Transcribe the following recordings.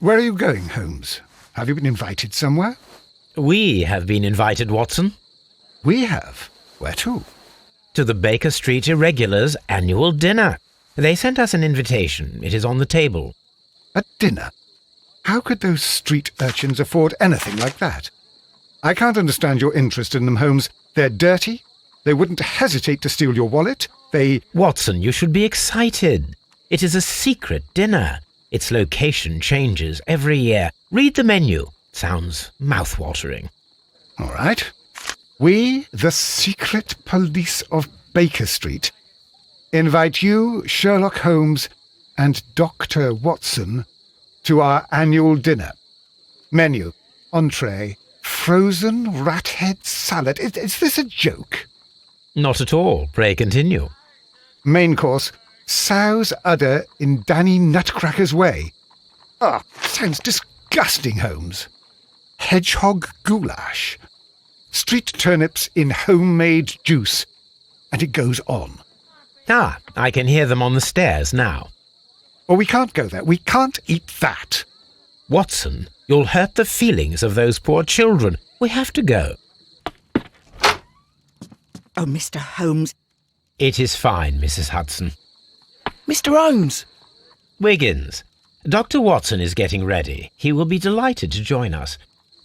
Where are you going, Holmes? Have you been invited somewhere? We have been invited, Watson. We have? Where to? To the Baker Street Irregulars' annual dinner. They sent us an invitation. It is on the table. A dinner? How could those street urchins afford anything like that? I can't understand your interest in them, Holmes. They're dirty. They wouldn't hesitate to steal your wallet. Watson, you should be excited. It is a secret dinner. Its location changes every year. Read the menu. Sounds mouth-watering. All right. We, the secret police of Baker Street, invite you, Sherlock Holmes, and Dr. Watson to our annual dinner. Menu, entree, frozen rat head salad. Is this a joke? Not at all. Pray continue. Main course, sow's udder in Danny Nutcracker's way. Sounds disgusting, Holmes. Hedgehog goulash. Street turnips in homemade juice. And it goes on. I can hear them on the stairs now. Oh, we can't go there. We can't eat that. Watson, you'll hurt the feelings of those poor children. We have to go. Oh, Mr. Holmes. It is fine, Mrs. Hudson. Mr. Holmes! Wiggins, Dr. Watson is getting ready. He will be delighted to join us.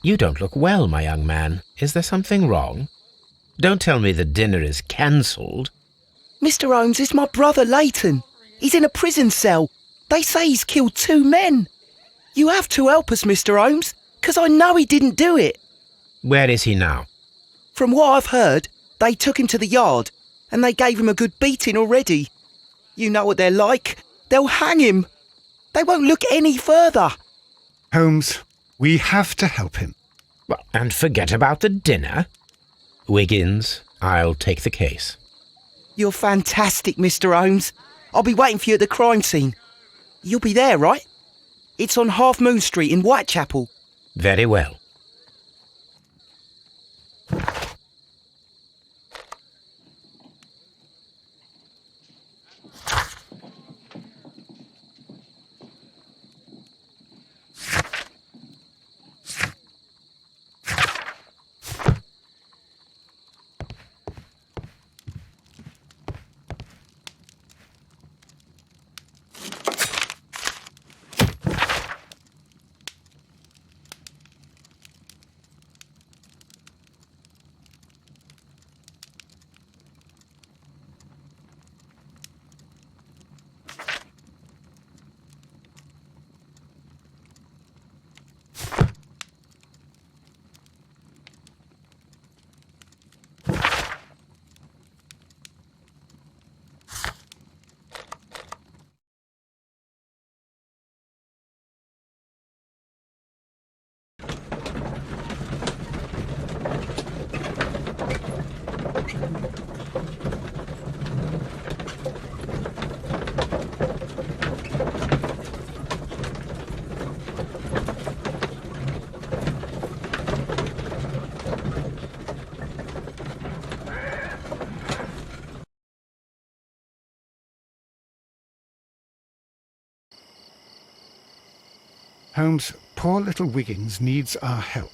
You don't look well, my young man. Is there something wrong? Don't tell me the dinner is cancelled. Mr. Holmes, it's my brother Leighton. He's in a prison cell. They say he's killed 2 men. You have to help us, Mr. Holmes, 'cause I know he didn't do it. Where is he now? From what I've heard, they took him to the yard and they gave him a good beating already. You know what they're like. They'll hang him. They won't look any further. Holmes, we have to help him. Well, and forget about the dinner. Wiggins, I'll take the case. You're fantastic, Mr. Holmes. I'll be waiting for you at the crime scene. You'll be there, right? It's on Half Moon Street in Whitechapel. Very well. Holmes, poor little Wiggins needs our help.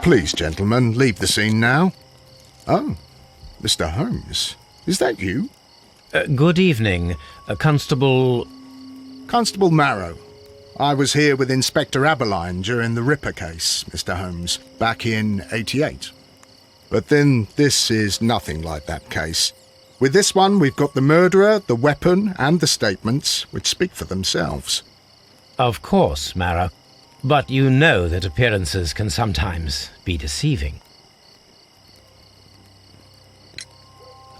Please, gentlemen, leave the scene now. Oh, Mr. Holmes, is that you? Good evening, Constable... Constable Marrow. I was here with Inspector Aberline during the Ripper case, Mr. Holmes, back in '88. But then this is nothing like that case. With this one, we've got the murderer, the weapon, and the statements, which speak for themselves. Of course, Marrow. But you know that appearances can sometimes be deceiving.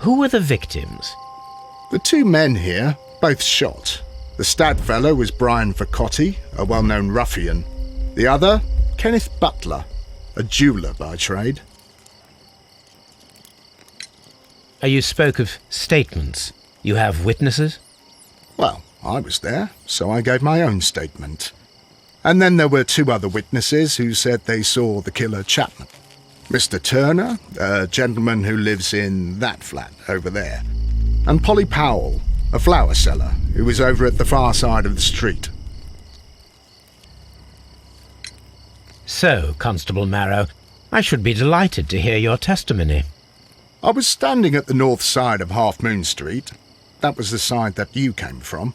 Who were the victims? The two men here, both shot. The stabbed fellow was Brian Vercotti, a well-known ruffian. The other, Kenneth Butler, a jeweller by trade. You spoke of statements. You have witnesses? Well, I was there, so I gave my own statement. And then there were two other witnesses who said they saw the killer Chapman. Mr. Turner, a gentleman who lives in that flat over there, and Polly Powell, a flower seller who was over at the far side of the street. So, Constable Marrow, I should be delighted to hear your testimony. I was standing at the north side of Half Moon Street. That was the side that you came from.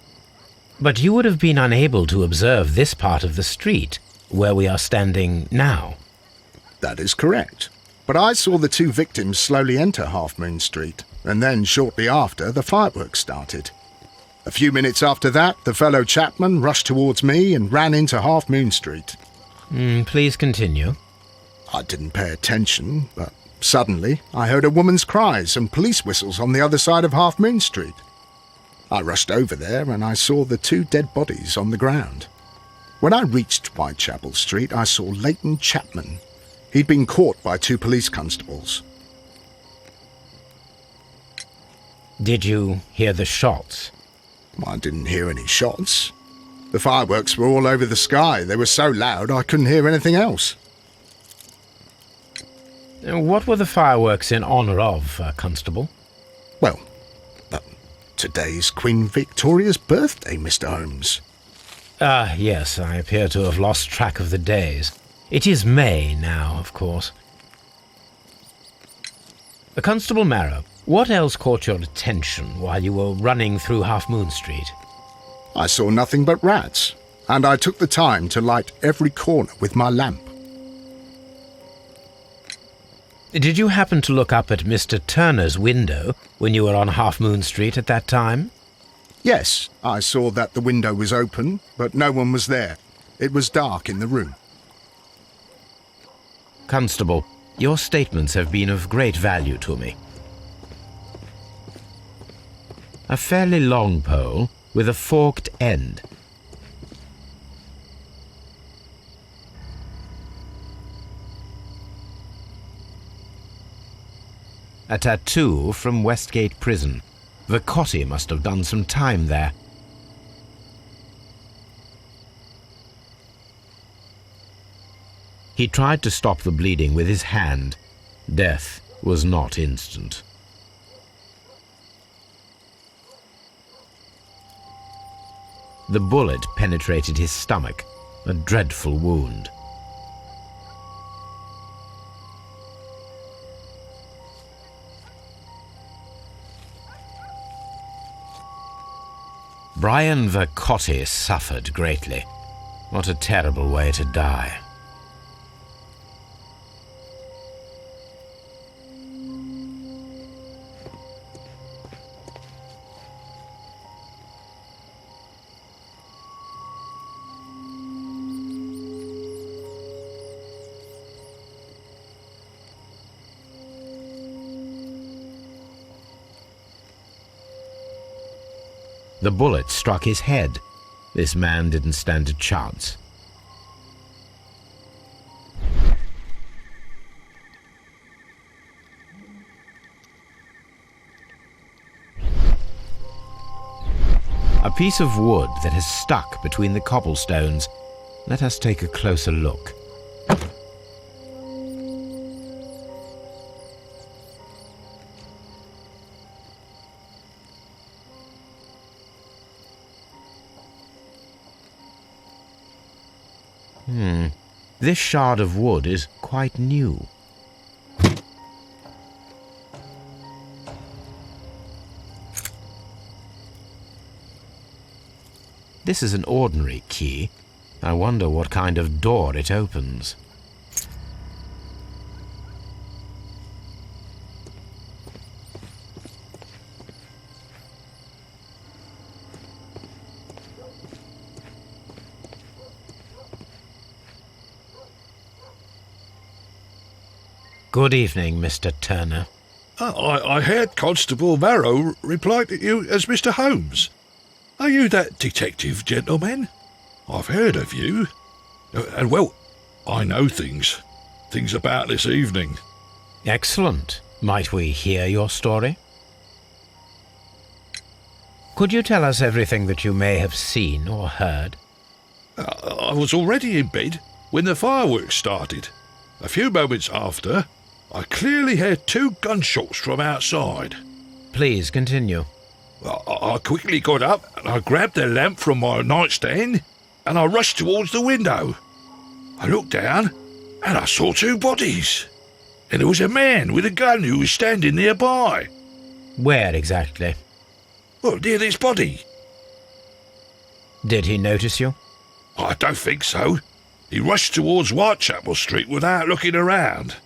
But you would have been unable to observe this part of the street, where we are standing now. That is correct. But I saw the two victims slowly enter Half Moon Street, and then shortly after, the fireworks started. A few minutes after that, the fellow Chapman rushed towards me and ran into Half Moon Street. Please continue. I didn't pay attention, but suddenly I heard a woman's cries and police whistles on the other side of Half Moon Street. I rushed over there and I saw the two dead bodies on the ground. When I reached Whitechapel Street, I saw Leighton Chapman. He'd been caught by two police constables. Did you hear the shots? I didn't hear any shots. The fireworks were all over the sky. They were so loud I couldn't hear anything else. What were the fireworks in honour of, Constable? Well, today's Queen Victoria's birthday, Mr. Holmes. Yes, I appear to have lost track of the days. It is May now, of course. Constable Marrow, what else caught your attention while you were running through Half Moon Street? I saw nothing but rats, and I took the time to light every corner with my lamp. Did you happen to look up at Mr. Turner's window when you were on Half Moon Street at that time? Yes, I saw that the window was open, but no one was there. It was dark in the room. Constable, your statements have been of great value to me. A fairly long pole with a forked end. A tattoo from Westgate Prison. Vercotti must have done some time there. He tried to stop the bleeding with his hand. Death was not instant. The bullet penetrated his stomach, a dreadful wound. Brian Vercotti suffered greatly. What a terrible way to die. The bullet struck his head. This man didn't stand a chance. A piece of wood that has stuck between the cobblestones. Let us take a closer look. This shard of wood is quite new. This is an ordinary key. I wonder what kind of door it opens. Good evening, Mr. Turner. I heard Constable Marrow reply to you as Mr. Holmes. Are you that detective gentleman? I've heard of you. And, well, I know things about this evening. Excellent. Might we hear your story? Could you tell us everything that you may have seen or heard? I was already in bed when the fireworks started. A few moments after, I clearly heard 2 gunshots from outside. Please continue. I quickly got up and I grabbed the lamp from my nightstand and I rushed towards the window. I looked down and I saw 2 bodies. And there was a man with a gun who was standing nearby. Where exactly? Well, near this body. Did he notice you? I don't think so. He rushed towards Whitechapel Street without looking around.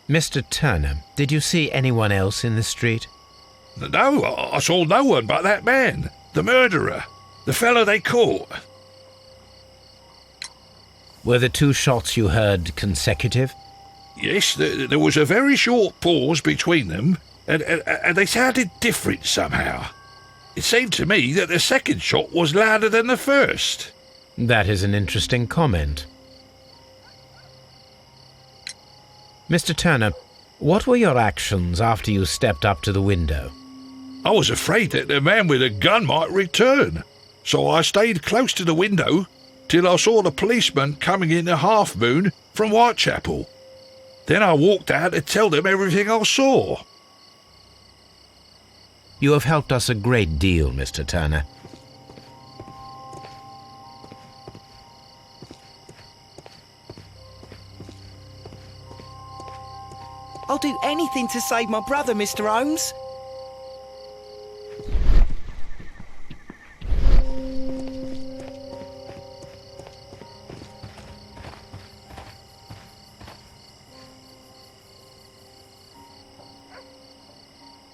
Mr. Turner, did you see anyone else in the street? No, I saw no one but that man, the murderer, the fellow they caught. Were the 2 shots you heard consecutive? Yes, there was a very short pause between them, and they sounded different somehow. It seemed to me that the second shot was louder than the first. That is an interesting comment. Mr. Turner, what were your actions after you stepped up to the window? I was afraid that the man with a gun might return, so I stayed close to the window till I saw the policeman coming in the Half Moon from Whitechapel. Then I walked out to tell them everything I saw. You have helped us a great deal, Mr. Turner. I'll do anything to save my brother, Mr. Holmes.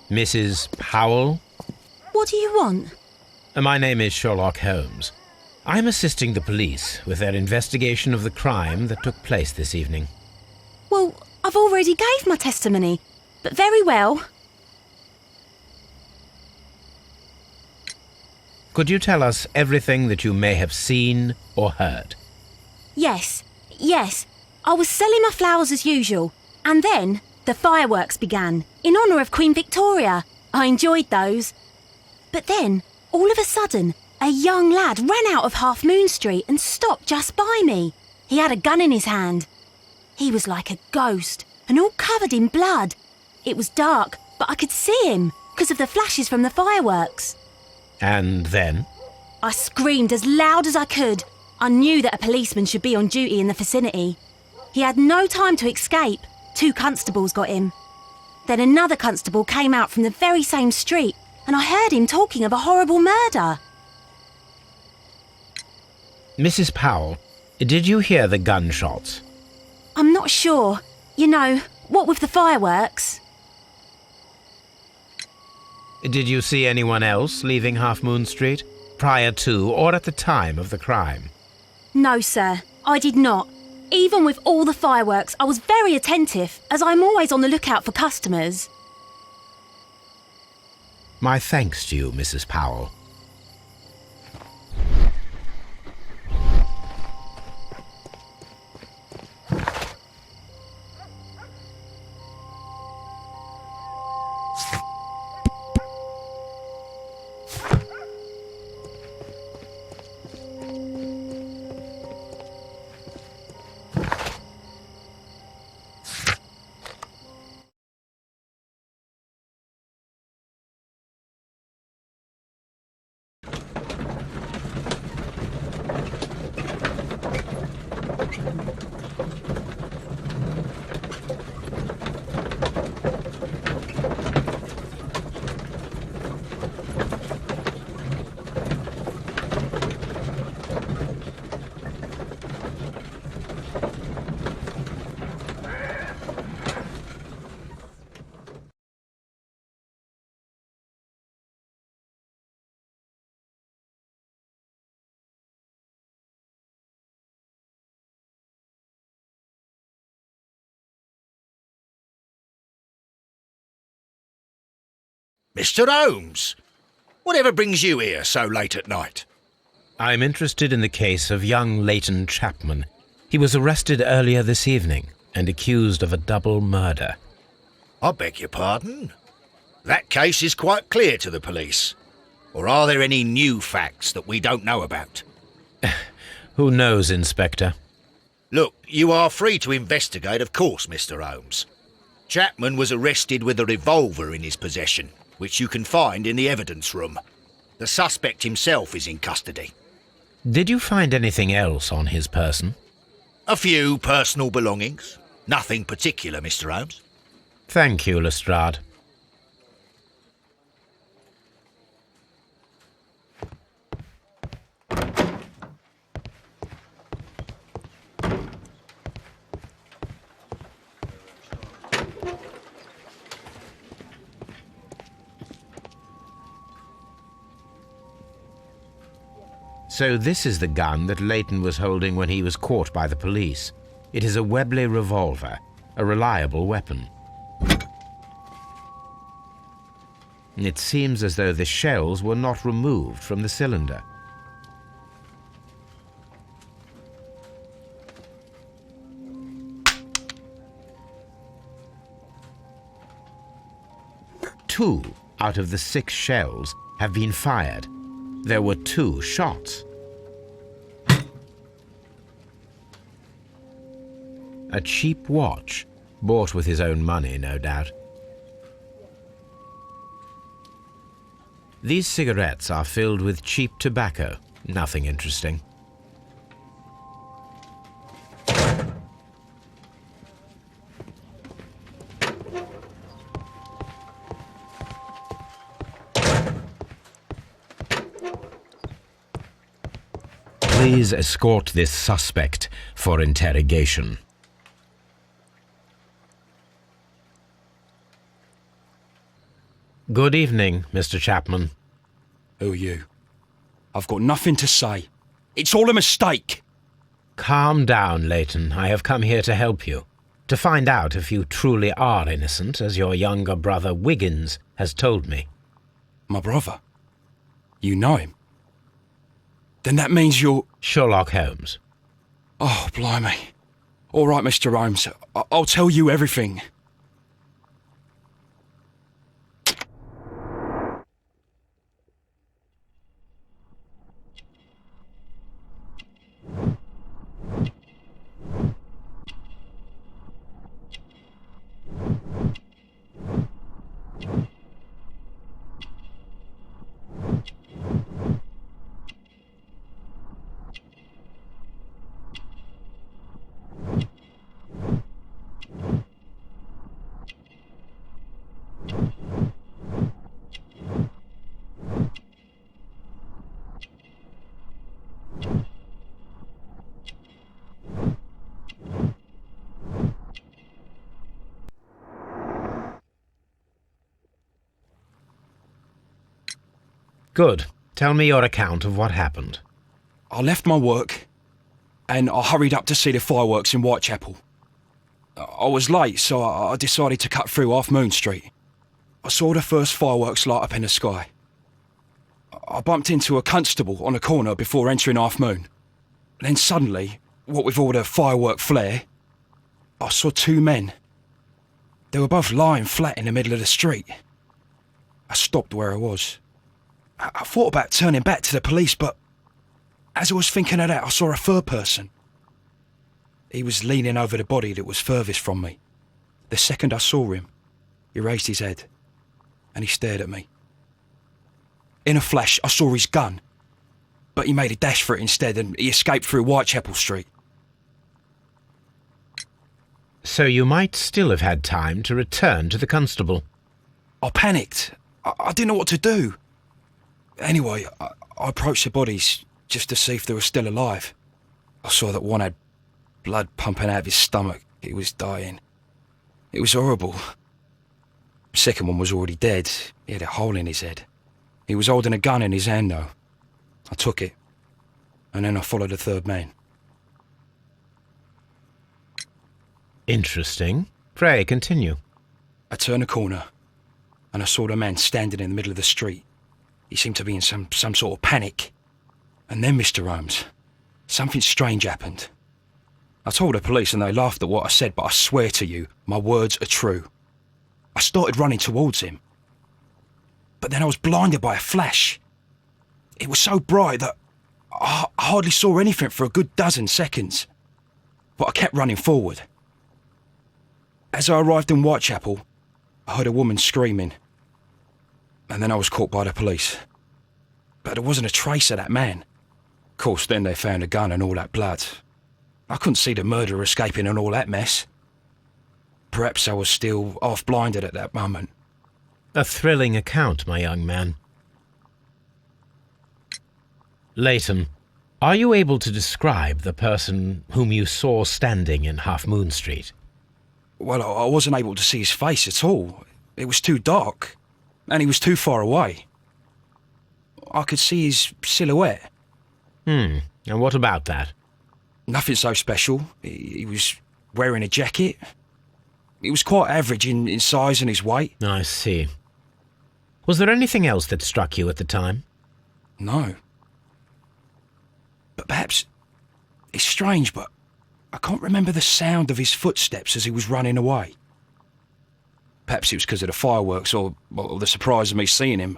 Mrs. Powell? What do you want? My name is Sherlock Holmes. I'm assisting the police with their investigation of the crime that took place this evening. Well, I've already gave my testimony, but very well. Could you tell us everything that you may have seen or heard? Yes. I was selling my flowers as usual, and then the fireworks began, in honour of Queen Victoria. I enjoyed those. But then, all of a sudden, a young lad ran out of Half Moon Street and stopped just by me. He had a gun in his hand. He was like a ghost, and all covered in blood. It was dark, but I could see him, because of the flashes from the fireworks. And then? I screamed as loud as I could. I knew that a policeman should be on duty in the vicinity. He had no time to escape. 2 constables got him. Then another constable came out from the very same street, and I heard him talking of a horrible murder. Mrs. Powell, did you hear the gunshots? I'm not sure. You know, what with the fireworks? Did you see anyone else leaving Half Moon Street, prior to or at the time of the crime? No, sir, I did not. Even with all the fireworks, I was very attentive, as I'm always on the lookout for customers. My thanks to you, Mrs. Powell. Mr. Holmes! Whatever brings you here so late at night? I'm interested in the case of young Leighton Chapman. He was arrested earlier this evening and accused of a double murder. I beg your pardon? That case is quite clear to the police. Or are there any new facts that we don't know about? Who knows, Inspector? Look, you are free to investigate, of course, Mr. Holmes. Chapman was arrested with a revolver in his possession, which you can find in the evidence room. The suspect himself is in custody. Did you find anything else on his person? A few personal belongings. Nothing particular, Mr. Holmes. Thank you, Lestrade. So this is the gun that Leighton was holding when he was caught by the police. It is a Webley revolver, a reliable weapon. It seems as though the shells were not removed from the cylinder. Two out of the 6 shells have been fired. There were 2 shots. A cheap watch, bought with his own money, no doubt. These cigarettes are filled with cheap tobacco, nothing interesting. Please escort this suspect for interrogation. Good evening, Mr. Chapman. Who are you? I've got nothing to say. It's all a mistake. Calm down, Leighton. I have come here to help you. To find out if you truly are innocent, as your younger brother Wiggins has told me. My brother? You know him? Then that means you're... Sherlock Holmes. Oh, blimey. All right, Mr. Holmes. I'll tell you everything. Good. Tell me your account of what happened. I left my work and I hurried up to see the fireworks in Whitechapel. I was late, so I decided to cut through Half Moon Street. I saw the first fireworks light up in the sky. I bumped into a constable on a corner before entering Half Moon. Then suddenly, what with all the firework flare, I saw 2 men. They were both lying flat in the middle of the street. I stopped where I was. I thought about turning back to the police, but as I was thinking of that, I saw a third person. He was leaning over the body that was furthest from me. The second I saw him, he raised his head and he stared at me. In a flash, I saw his gun, but he made a dash for it instead and he escaped through Whitechapel Street. So you might still have had time to return to the constable. I panicked. I didn't know what to do. Anyway, I approached the bodies just to see if they were still alive. I saw that one had blood pumping out of his stomach. He was dying. It was horrible. The second one was already dead. He had a hole in his head. He was holding a gun in his hand, though. I took it, and then I followed the third man. Interesting. Pray, continue. I turned a corner, and I saw the man standing in the middle of the street. He seemed to be in some sort of panic. And then, Mr. Holmes, something strange happened. I told the police and they laughed at what I said, but I swear to you, my words are true. I started running towards him. But then I was blinded by a flash. It was so bright that I hardly saw anything for a good dozen seconds. But I kept running forward. As I arrived in Whitechapel, I heard a woman screaming. And then I was caught by the police. But there wasn't a trace of that man. Of course, then they found a gun and all that blood. I couldn't see the murderer escaping and all that mess. Perhaps I was still half-blinded at that moment. A thrilling account, my young man. Leighton, are you able to describe the person whom you saw standing in Half Moon Street? Well, I wasn't able to see his face at all. It was too dark, and he was too far away. I could see his silhouette. And what about that? Nothing so special. He was wearing a jacket. He was quite average in size and his weight. I see. Was there anything else that struck you at the time? No. But perhaps it's strange, but I can't remember the sound of his footsteps as he was running away. Perhaps it was because of the fireworks or the surprise of me seeing him.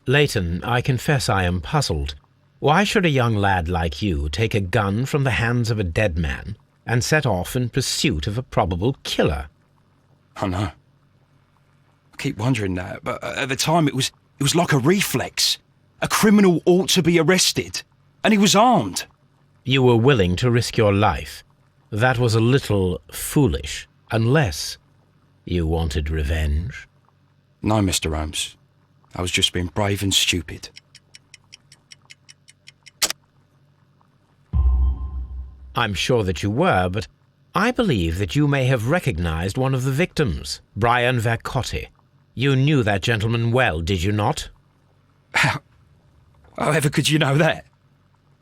Leighton, I confess I am puzzled. Why should a young lad like you take a gun from the hands of a dead man and set off in pursuit of a probable killer? I know. I keep wondering that, but at the time it was like a reflex. A criminal ought to be arrested, and he was armed. You were willing to risk your life. That was a little foolish, unless you wanted revenge. No, Mr. Holmes. I was just being brave and stupid. I'm sure that you were, but I believe that you may have recognized one of the victims, Brian Vercotti. You knew that gentleman well, did you not? However could you know that?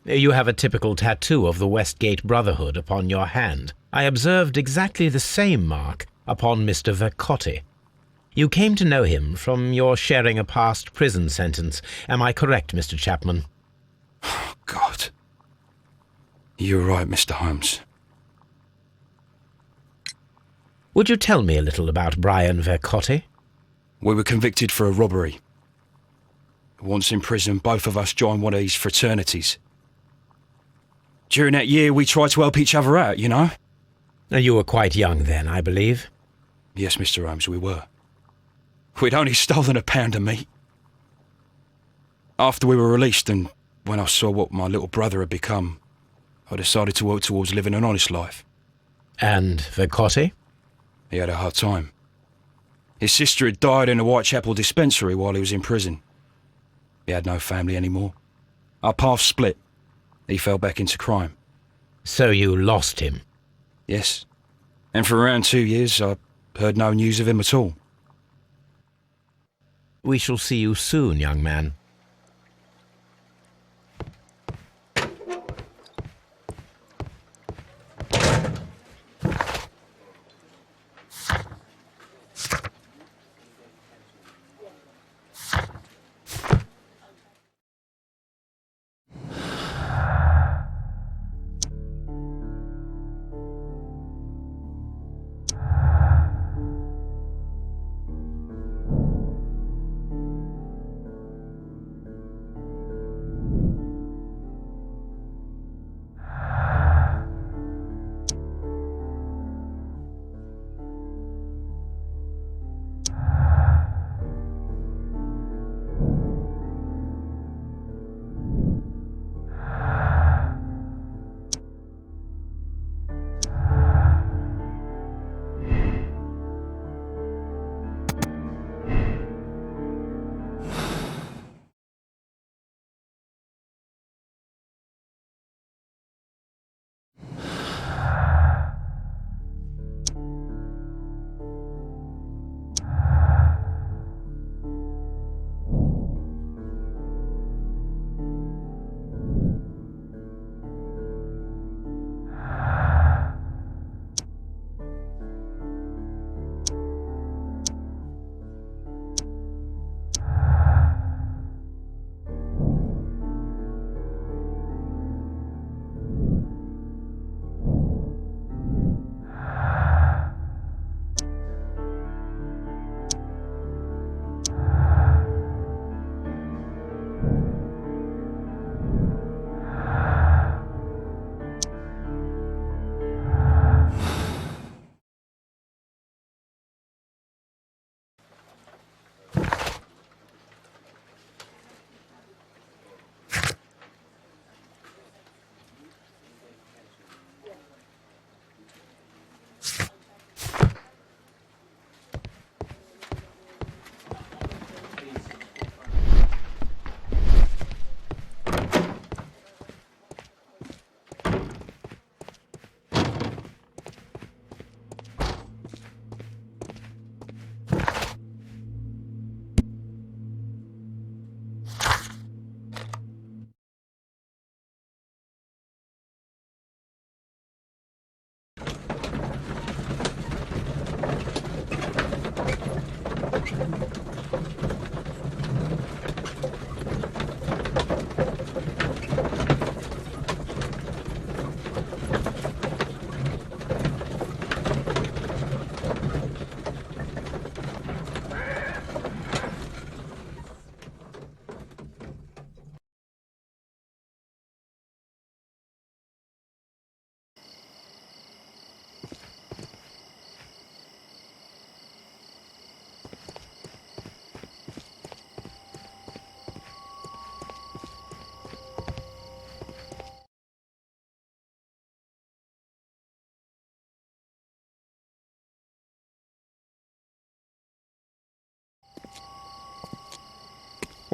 You have a typical tattoo of the Westgate Brotherhood upon your hand. I observed exactly the same mark upon Mr. Vercotti. You came to know him from your sharing a past prison sentence. Am I correct, Mr. Chapman? Oh, God. You're right, Mr. Holmes. Would you tell me a little about Brian Vercotti? We were convicted for a robbery. Once in prison, both of us joined one of these fraternities. During that year, we tried to help each other out, you know? You were quite young then, I believe. Yes, Mr. Holmes, we were. We'd only stolen a pound of meat. After we were released and when I saw what my little brother had become, I decided to work towards living an honest life. And Vercotti? He had a hard time. His sister had died in a Whitechapel dispensary while he was in prison. He had no family anymore. Our paths split. He fell back into crime. So you lost him? Yes. And for around 2 years, I heard no news of him at all. We shall see you soon, young man.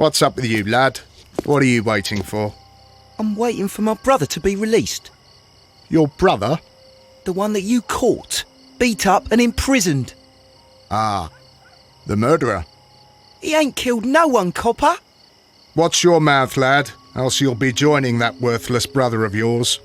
What's up with you, lad? What are you waiting for? I'm waiting for my brother to be released. Your brother? The one that you caught, beat up and imprisoned. Ah, the murderer. He ain't killed no one, copper. Watch your mouth, lad, else you'll be joining that worthless brother of yours.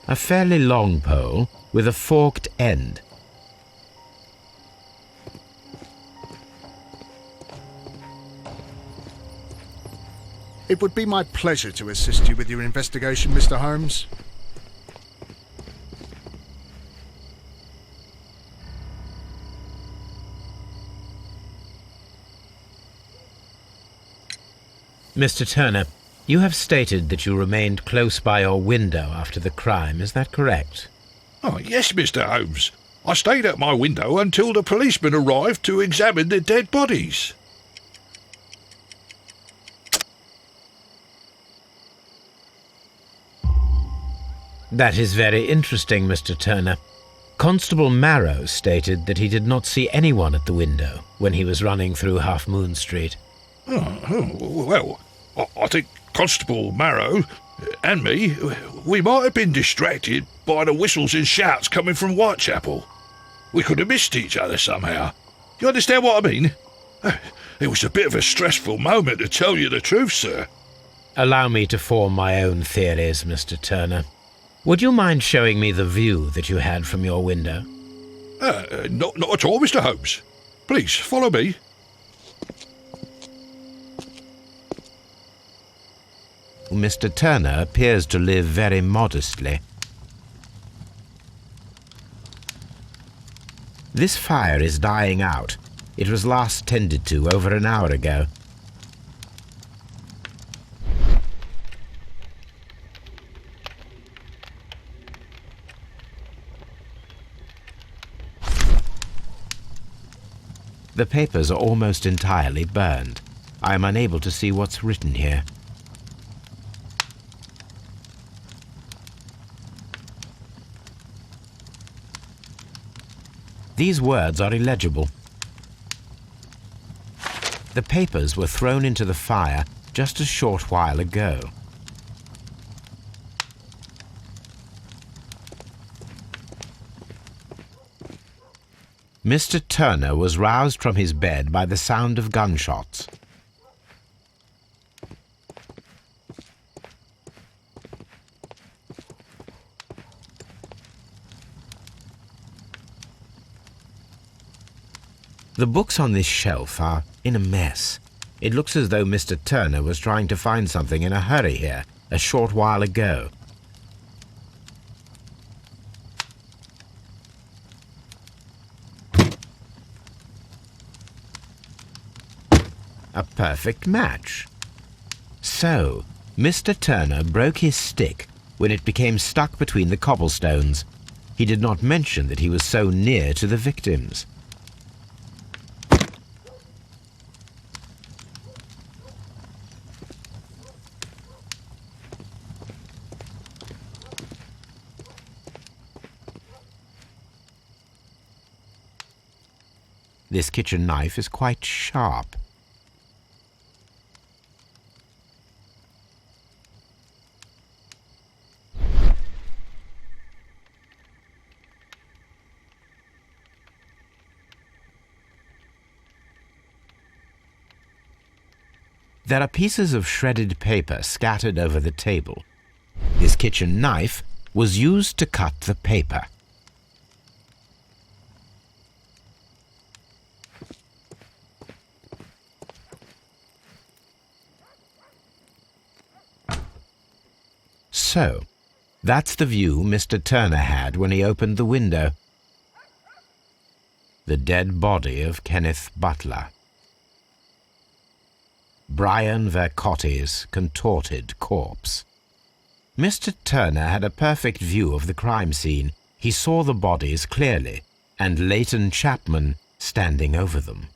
A fairly long pole with a forked end. It would be my pleasure to assist you with your investigation, Mr. Holmes. Mr. Turner, you have stated that you remained close by your window after the crime, is that correct? Oh, yes, Mr. Holmes. I stayed at my window until the policeman arrived to examine the dead bodies. That is very interesting, Mr. Turner. Constable Marrow stated that he did not see anyone at the window when he was running through Half Moon Street. Well, I think Constable Marrow and me, we might have been distracted by the whistles and shouts coming from Whitechapel. We could have missed each other somehow. You understand what I mean? It was a bit of a stressful moment, to tell you the truth, sir. Allow me to form my own theories, Mr. Turner. Would you mind showing me the view that you had from your window? Not at all, Mr. Holmes. Please, follow me. Mr. Turner appears to live very modestly. This fire is dying out. It was last tended to over an hour ago. The papers are almost entirely burned. I am unable to see what's written here. These words are illegible. The papers were thrown into the fire just a short while ago. Mr. Turner was roused from his bed by the sound of gunshots. The books on this shelf are in a mess. It looks as though Mr. Turner was trying to find something in a hurry here a short while ago. A perfect match. So, Mr. Turner broke his stick when it became stuck between the cobblestones. He did not mention that he was so near to the victims. This kitchen knife is quite sharp. There are pieces of shredded paper scattered over the table. His kitchen knife was used to cut the paper. so. That's the view Mr. Turner had when he opened the window. The dead body of Kenneth Butler. Brian Vercotti's contorted corpse. Mr. Turner had a perfect view of the crime scene. He saw the bodies clearly, and Leighton Chapman standing over them.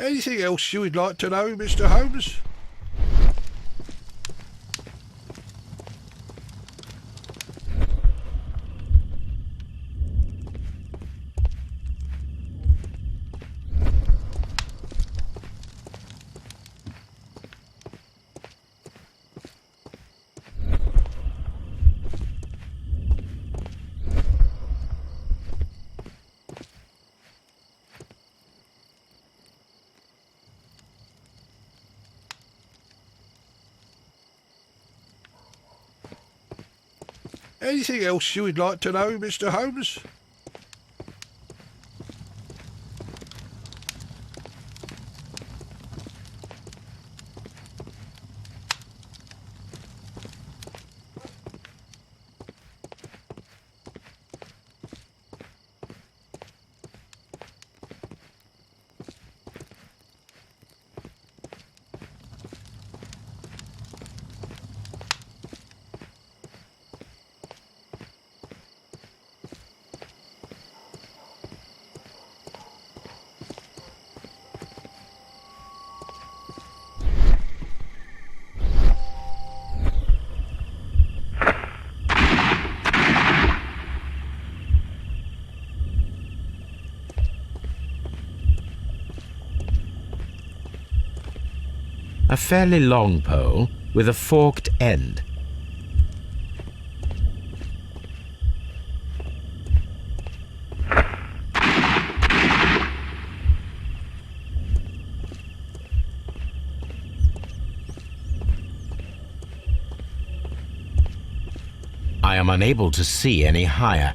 Anything else you would like to know, Mr. Holmes? Anything else you would like to know, Mr. Holmes? A fairly long pole with a forked end. I am unable to see any higher.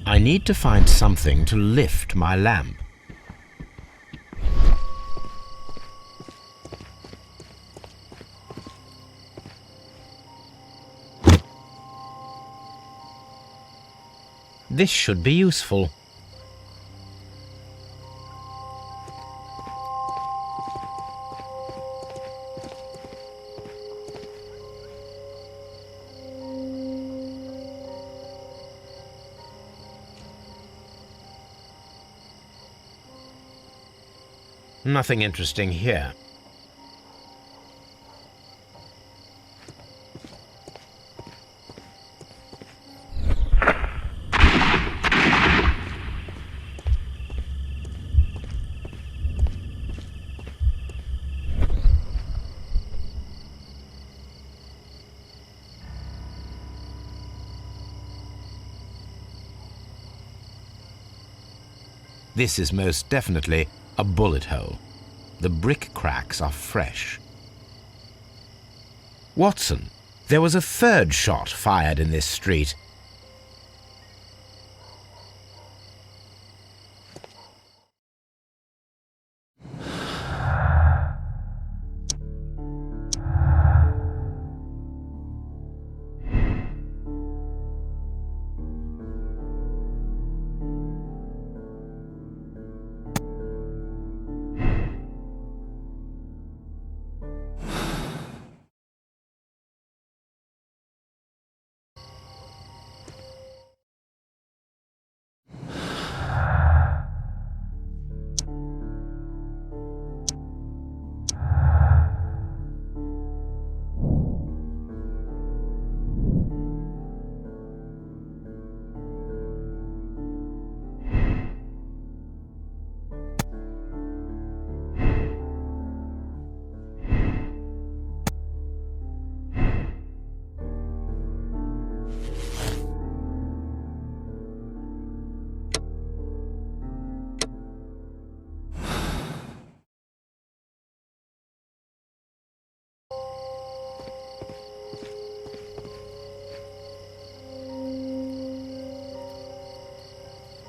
I need to find something to lift my lamp. This should be useful. Nothing interesting here. This is most definitely a bullet hole. The brick cracks are fresh. Watson, there was a third shot fired in this street.